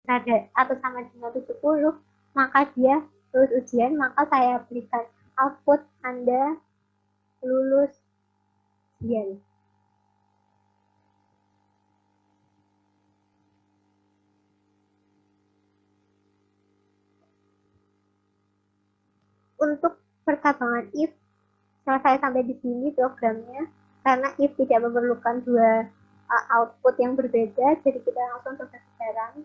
atau sama dengan 70, maka dia lulus ujian, maka saya berikan output Anda lulus ujian. Untuk percabangan if, selesai sampai di sini programnya, karena if tidak memerlukan dua output yang berbeda, jadi kita langsung proses sekarang.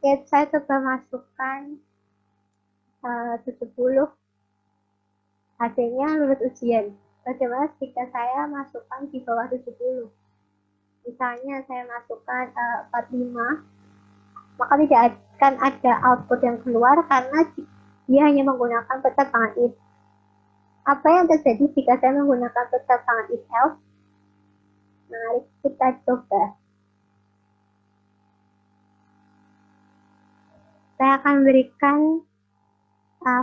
Oke, saya coba masukkan 70, hasilnya lulus ujian. Bagaimana jika saya masukkan di bawah 70? Misalnya saya masukkan 45, maka tidak akan ada output yang keluar karena dia hanya menggunakan percabangan if. Apa yang terjadi jika saya menggunakan percabangan if else? Mari kita coba. Saya akan memberikan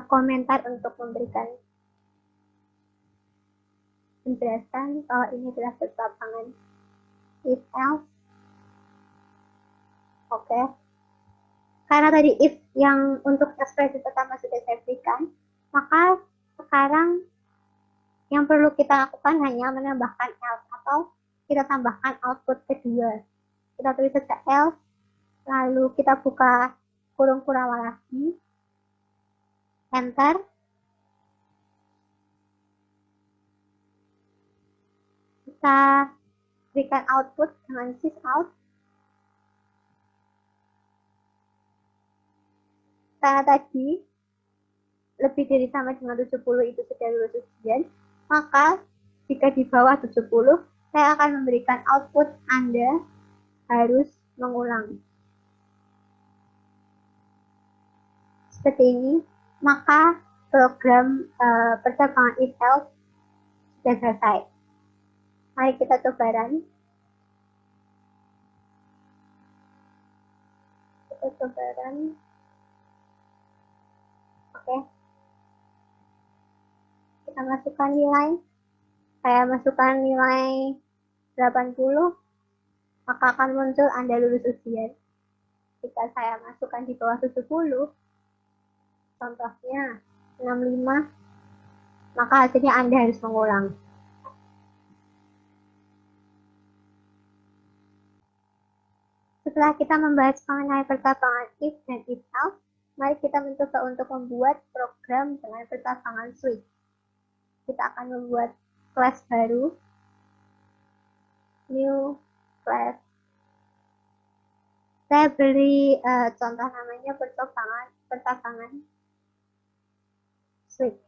komentar untuk memberikan penjelasan bahwa ini adalah percabangan if else. Oke. Karena tadi if yang untuk ekspresi pertama sudah saya berikan, maka sekarang yang perlu kita lakukan hanya menambahkan else atau kita tambahkan output kedua. Kita tulis saja else, lalu kita buka kurung kurawal lagi, enter. Kita berikan output dengan sysout. Karena tadi lebih dari sama dengan 70 itu sudah lulus ujian, maka jika di bawah 70, saya akan memberikan output Anda harus mengulang. Seperti ini, maka program percabangan if else sudah selesai. Mari kita coba run. Kita coba run. Oke. Kita masukkan nilai. Saya masukkan nilai 80, maka akan muncul Anda lulus ujian. Jika saya masukkan di bawah 70, contohnya 65, maka hasilnya Anda harus mengulang. Setelah kita membahas mengenai percabangan if dan if else, mari kita mencoba untuk membuat program dengan percabangan switch. Kita akan membuat kelas baru, new class. Saya beri contoh namanya percabangan switch.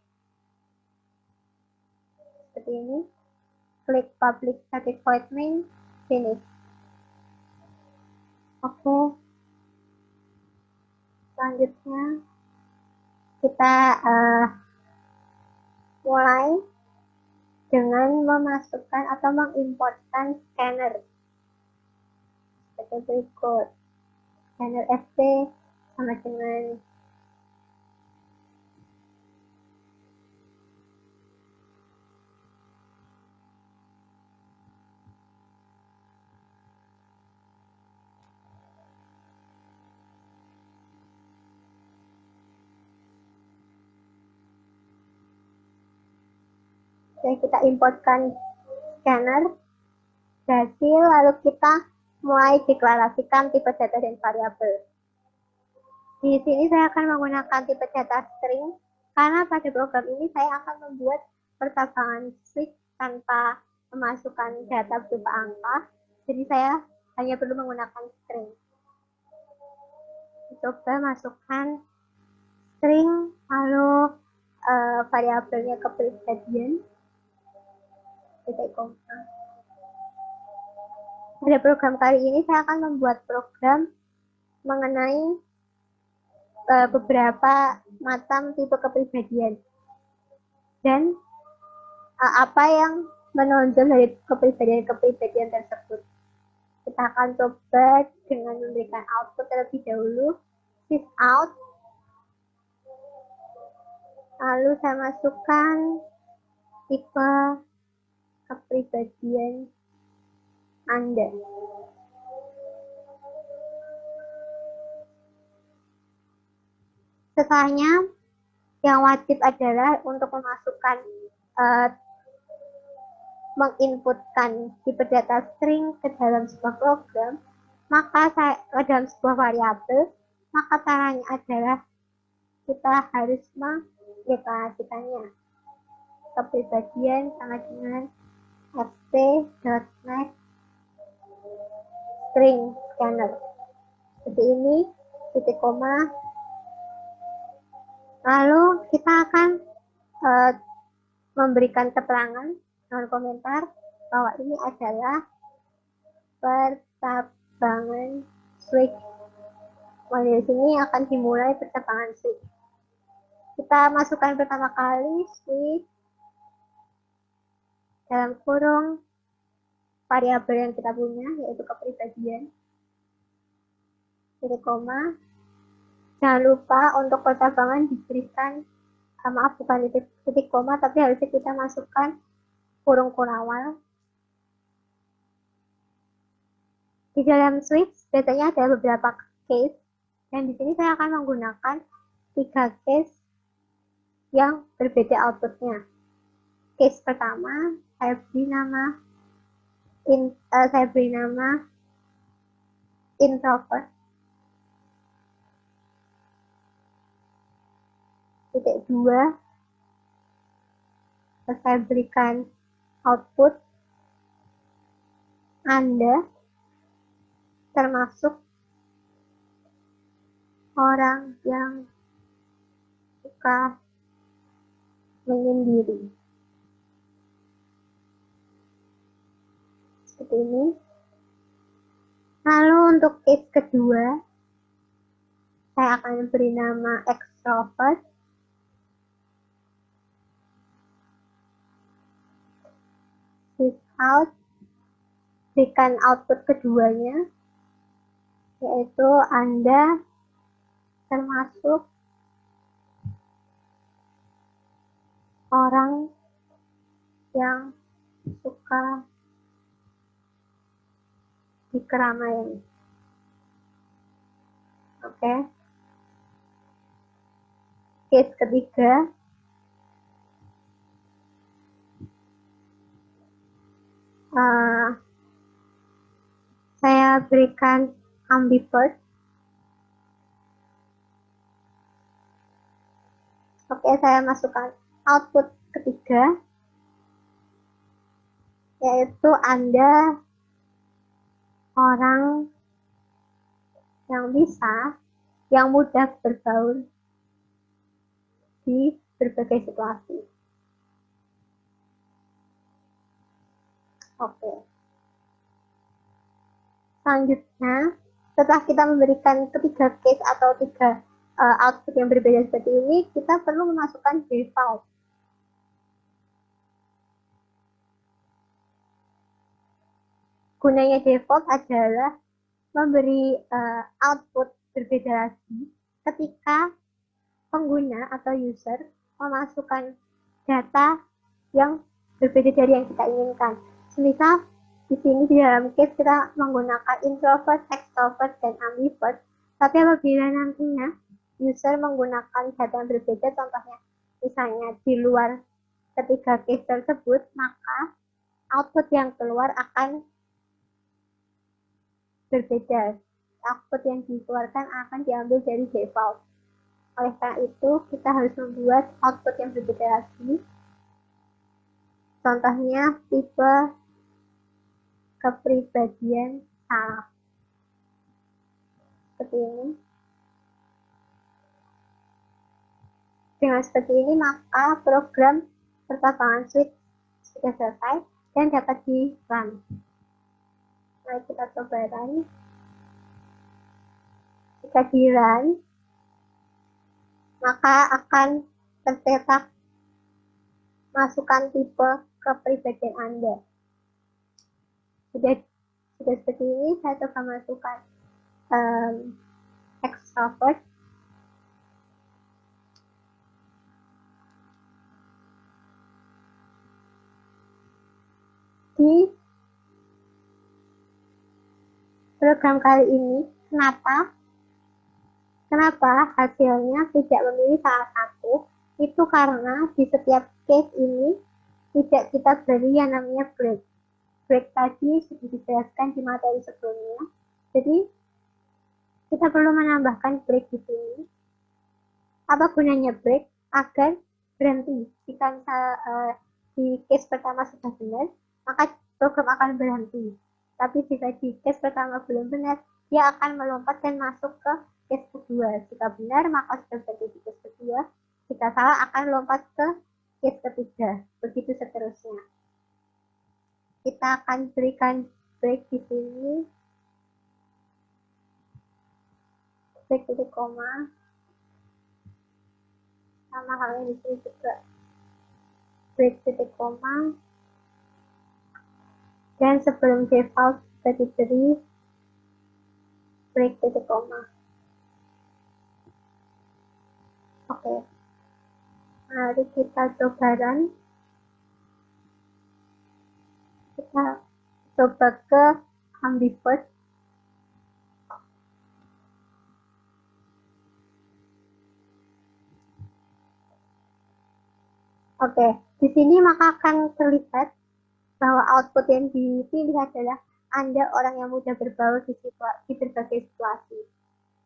Seperti ini. Klik public static void main, finish. Oke. Selanjutnya kita mulai dengan memasukkan atau mengimportkan scanner seperti berikut. Scanner SD sama dengan jadi kita importkan scanner hasil, lalu kita mulai deklarasikan tipe data dan variabel. Di sini saya akan menggunakan tipe data string karena pada program ini saya akan membuat percabangan switch tanpa memasukkan data berupa angka, jadi saya hanya perlu menggunakan string. Coba masukkan string, lalu variabelnya kepribadian. Pada program kali ini saya akan membuat program mengenai beberapa macam tipe kepribadian dan apa yang menonjol dari kepribadian tersebut. Kita akan coba dengan memberikan output terlebih dahulu, sysout. Lalu saya masukkan tipe kepribadian Anda. Setelahnya, yang wajib adalah untuk memasukkan menginputkan tipe data string ke dalam sebuah program, maka ke dalam sebuah variabel, maka caranya adalah kita harus mendeklarasikannya. Kepribadian sama dengan ft.next string scanner. Seperti ini, titik koma. Lalu kita akan memberikan keterangan non komentar bahwa ini adalah pertambangan switch. Mulai sini akan dimulai pertambangan switch. Kita masukkan pertama kali switch dalam kurung variabel yang kita punya, yaitu kepribadian, titik koma. Jangan lupa untuk pertambangan diberikan, maaf bukan titik koma, tapi harusnya kita masukkan kurung kurawal. Di dalam switch biasanya ada beberapa case, dan di sini saya akan menggunakan 3 case yang berbeda outputnya. Case pertama, saya beri nama introvert. Titik 2, saya berikan output Anda termasuk orang yang suka menyendiri. Seperti ini. Lalu untuk case kedua, saya akan beri nama extrovert. Out, berikan output keduanya, yaitu Anda termasuk orang yang suka di keramaian. Oke. Case ketiga, saya berikan ambivert. Oke, saya masukkan output ketiga, yaitu Anda orang yang mudah bergaul di berbagai situasi. Oke. Selanjutnya, setelah kita memberikan ketiga case atau 3 output yang berbeda seperti ini, kita perlu memasukkan default. Gunanya default adalah memberi output berbeda lagi ketika pengguna atau user memasukkan data yang berbeda dari yang kita inginkan. Misal di sini di dalam case kita menggunakan introvert, extrovert, dan ambivert. Tapi apabila nantinya user menggunakan data yang berbeda, contohnya misalnya di luar ketiga case tersebut, maka output yang keluar akan berbeda. Output yang dikeluarkan akan diambil dari default. Oleh karena itu, kita harus membuat output yang berbeda lagi. Contohnya tipe kepribadian salah. Seperti ini. Dengan seperti ini, maka program pertambangan switch sudah selesai dan dapat di-run. Mari kita coba run. Jika di-run, maka akan tercetak masukkan tipe kepribadian Anda. Sudah seperti ini, saya coba masukkan extrovert. Di program kali ini, kenapa hasilnya tidak memilih salah satu, itu karena di setiap case ini tidak kita beri yang namanya break. Break tadi sudah dijelaskan di materi sebelumnya. Jadi kita perlu menambahkan break di sini. Apa gunanya break? Agar berhenti. Jika di case pertama sudah benar, maka program akan berhenti. Tapi jika di case pertama belum benar, dia akan melompat dan masuk ke case kedua. Jika benar, maka sudah berhenti di case kedua. Jika salah, akan lompat ke case ketiga. Begitu seterusnya. Kita akan berikan break di sini. Break titik koma. Sama halnya di sini juga. Break titik koma. Dan sebelum default kita diberi break titik koma. Oke. Mari kita coba run. Kita coba ke Ambivert. Oke, di sini maka akan terlihat bahwa output yang dipilih adalah Anda orang yang mudah berbaur di berbagai situasi.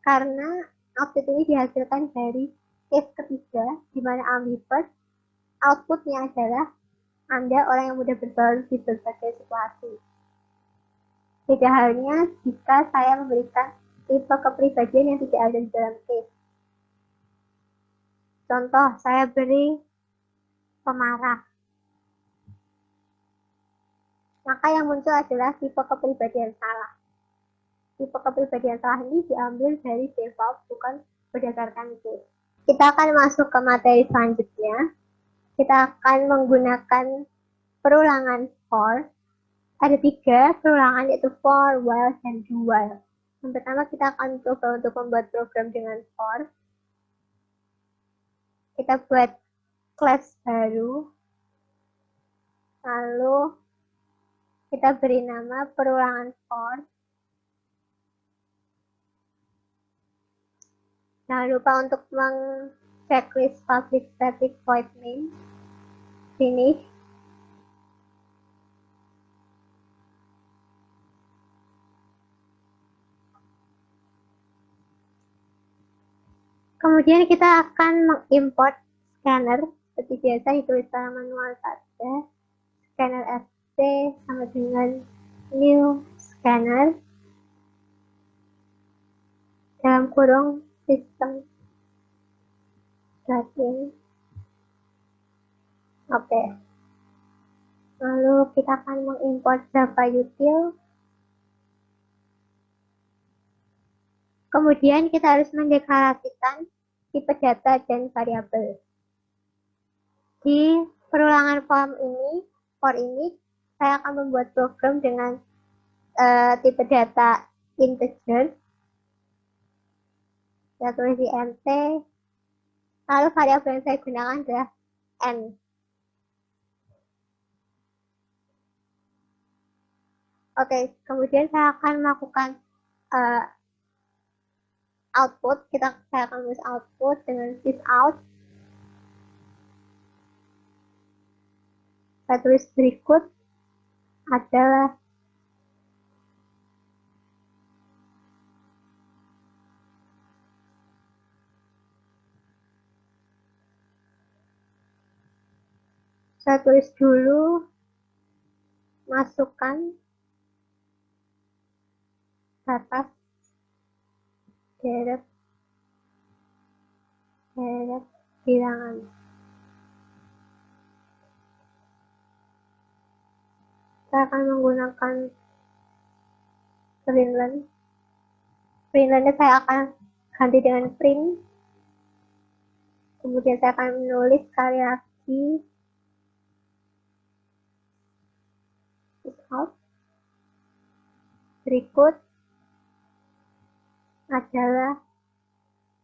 Karena output ini dihasilkan dari case ketiga, di mana ambivert, outputnya adalah Anda orang yang mudah berbaur di berbagai situasi. Beda halnya jika saya memberikan tipe kepribadian yang tidak ada di dalam case. Contoh, saya beri pemarah. Maka yang muncul adalah tipe kepribadian salah. Tipe kepribadian salah ini diambil dari default, bukan berdasarkan case. Kita akan masuk ke materi selanjutnya. Kita akan menggunakan perulangan for. Ada 3 perulangan, yaitu for, while, dan do while. Yang pertama kita akan coba untuk membuat program dengan for. Kita buat class baru. Lalu kita beri nama perulangan for. Jangan lupa untuk checklist public static void main. Finish. Kemudian kita akan mengimport scanner. Seperti biasa ditulis secara manual saja. Scanner fc sama dengan new scanner dalam kurung system in. Oke. Lalu kita akan mengimport Java util. Kemudian kita harus mendeklarasikan tipe data dan variabel. Di perulangan for ini, saya akan membuat program dengan tipe data integer. Saya tulis di nt. Lalu variabel yang saya gunakan adalah n. Oke, kemudian saya akan melakukan output. Saya akan tulis output dengan sysout. Saya tulis berikut adalah saya tulis dulu masukkan batas deret bilangan. Saya akan menggunakan println. Printlnnya saya akan ganti dengan print. Kemudian saya akan menulis sekali lagi out. Berikut adalah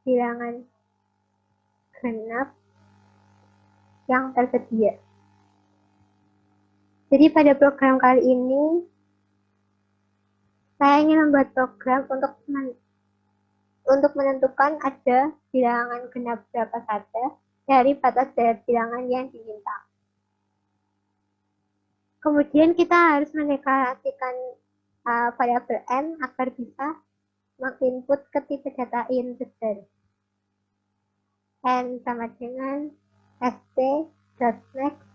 bilangan genap yang tersedia. Jadi pada program kali ini Saya ingin membuat program untuk menentukan ada bilangan genap berapa saja dari batas dari bilangan yang diminta. Kemudian kita harus mendeklarasikan variabel n agar bisa menginput ke tipe data integer. N sama dengan st.next.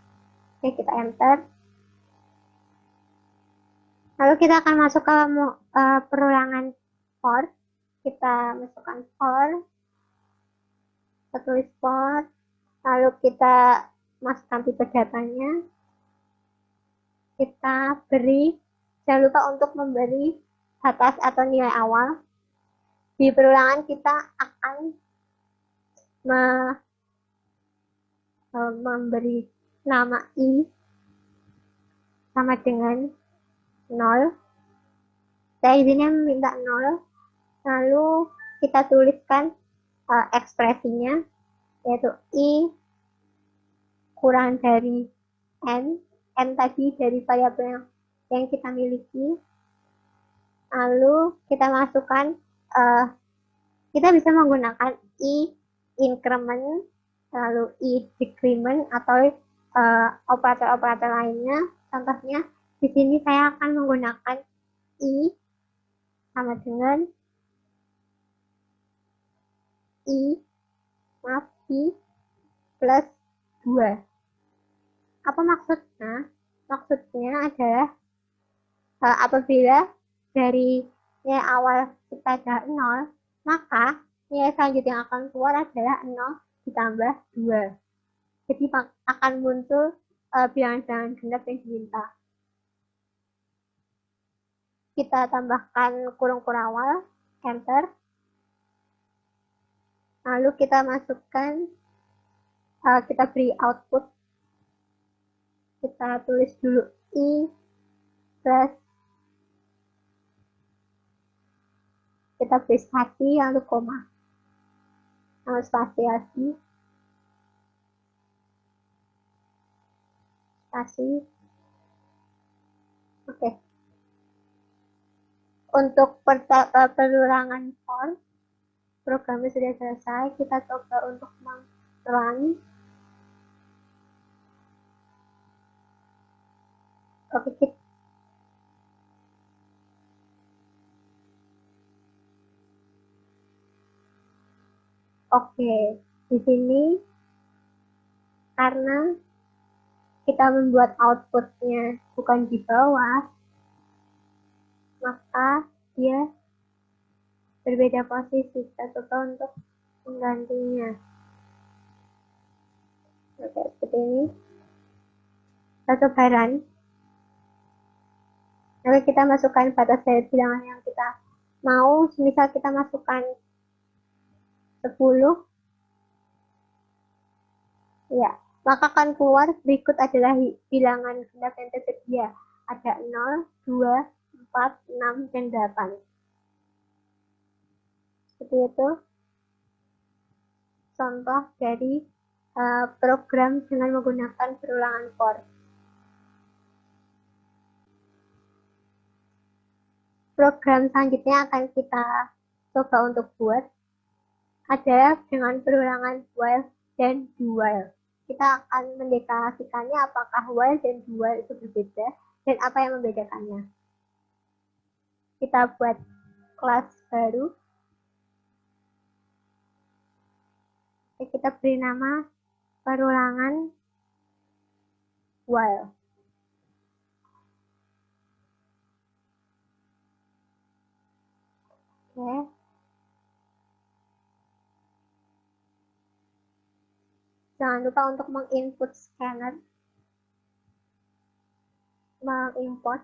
Oke, kita enter. Lalu kita akan masuk ke perulangan for. Kita masukkan for, kita tulis for, lalu kita masukkan tipe datanya. Kita beri, jangan lupa untuk memberi batas atau nilai awal. Di perulangan kita akan memberi nama i sama dengan 0. Saya izinnya meminta 0. Lalu kita tuliskan ekspresinya, yaitu i kurang dari n. N tadi dari variabel yang kita miliki. Lalu kita masukkan, kita bisa menggunakan i increment, lalu i decrement, atau operator-operator lainnya. Contohnya di sini saya akan menggunakan i sama dengan i plus 2. Apa maksudnya? Maksudnya adalah apabila dari nilai awal kita ada 0, maka nilai selanjutnya yang akan keluar adalah 0 ditambah 2. Jadi akan muncul bilangan genap yang diminta. Kita tambahkan kurung-kurung awal, enter. Lalu kita masukkan, kita beri output. Kita tulis dulu i plus, kita beri spasi lalu koma, lalu spasi lagi, spasi. Oke. Untuk perulangan for, programnya sudah selesai. Kita coba untuk run. Oke, di sini karena kita membuat outputnya bukan di bawah, maka dia berbeda posisi. Kita coba untuk menggantinya. Oke, seperti ini. Kita coba run. Lalu kita masukkan batas dari bilangan yang kita mau. Misal kita masukkan 10. Ya, maka akan keluar berikut adalah bilangan genap yang tersedia. Ada 0, 2, 4, 6, dan 8. Seperti itu contoh dari program dengan menggunakan perulangan for. Program selanjutnya akan kita coba untuk buat adalah dengan perulangan while dan do while. Kita akan mendeklarasikannya apakah while dan do while itu berbeda dan apa yang membedakannya. Kita buat kelas baru. Kita beri nama perulangan while. Oke. Jangan lupa untuk menginput scanner, mengimport.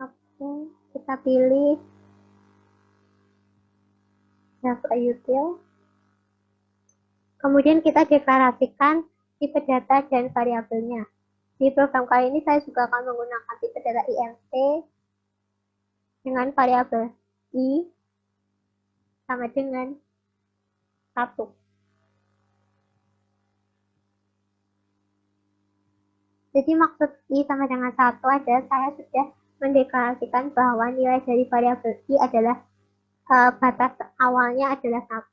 Oke, kita pilih Java util. Kemudian kita deklarasikan tipe data dan variabelnya. Di program kali ini saya juga akan menggunakan tipe data int. dengan variabel I sama dengan 1. Jadi maksud I sama dengan 1 adalah saya sudah mendeklarasikan bahwa nilai dari variabel I adalah batas awalnya adalah 1.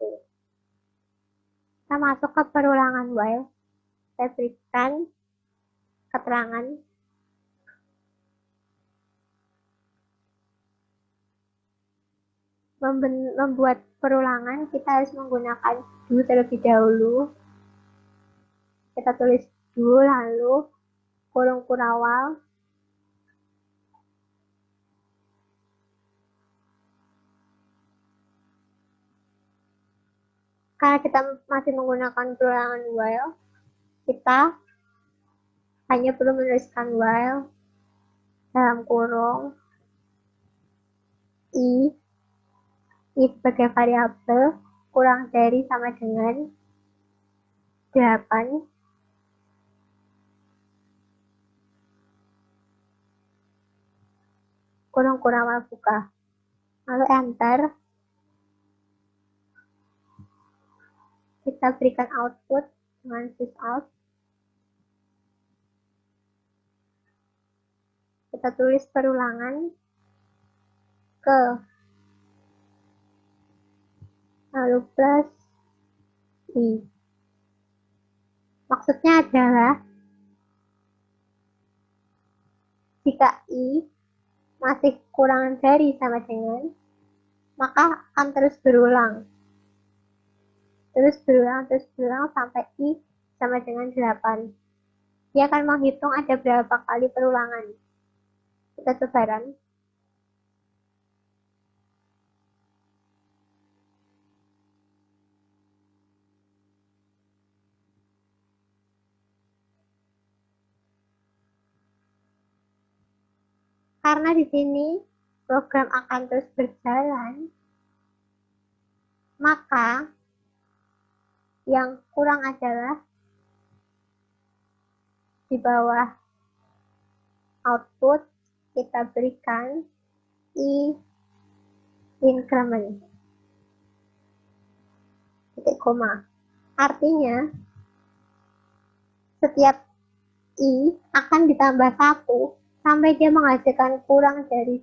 Kita masuk ke perulangan while. Saya berikan keterangan membuat perulangan kita harus menggunakan do terlebih dahulu. Kita tulis do lalu kurung kurawal karena kita masih menggunakan perulangan while, kita hanya perlu menuliskan while dalam kurung I sebagai variabel kurang dari sama dengan 8 kurung kurawal buka, lalu enter. Kita berikan output dengan sysout. Kita tulis perulangan ke lalu plus I. Maksudnya adalah jika I masih kurang dari sama dengan, maka akan terus berulang sampai I sama dengan 8. Dia akan menghitung ada berapa kali perulangan. Kita coba run. Karena di sini program akan terus berjalan, maka yang kurang adalah di bawah output kita berikan I increment titik koma. Artinya setiap I akan ditambah 1 sampai dia menghasilkan kurang dari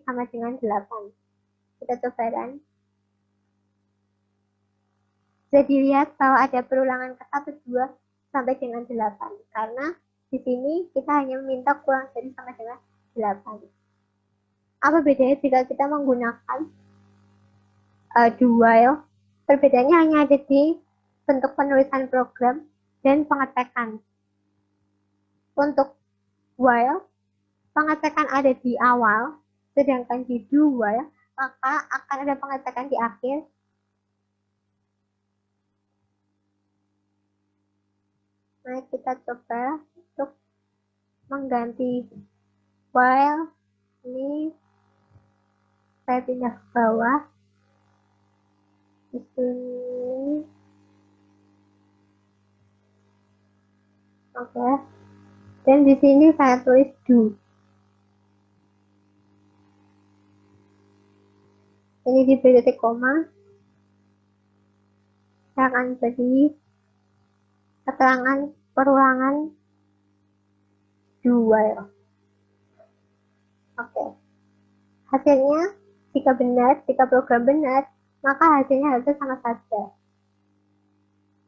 sama dengan 8. Kita coba run. Bisa dilihat bahwa ada perulangan ke 1, 2 sampai dengan 8. Karena di sini kita hanya meminta kurang dari sama dengan 8. Apa bedanya jika kita menggunakan do while? Perbedaannya hanya ada di bentuk penulisan program dan pengecekan. Untuk while, pengecekan ada di awal, sedangkan di do while, maka akan ada pengecekan di akhir. Nah, kita coba untuk mengganti while. Ini saya pindah ke bawah. Di sini. Oke. Dan di sini saya tulis do. Ini diberi titik koma. Saya akan beri keterangan perulangan do while. Oke. Hasilnya jika program benar, maka hasilnya harusnya sama saja.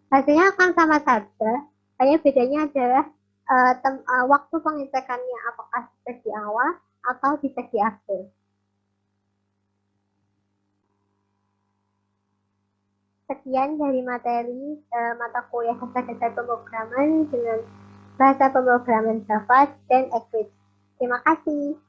Hasilnya akan sama saja, hanya bedanya adalah waktu pengecekannya apakah dicek di awal atau dicek di akhir. Sekian dari materi mata kuliah dasar-dasar pemrograman dengan bahasa pemrograman Java dan Eclipse. Terima kasih.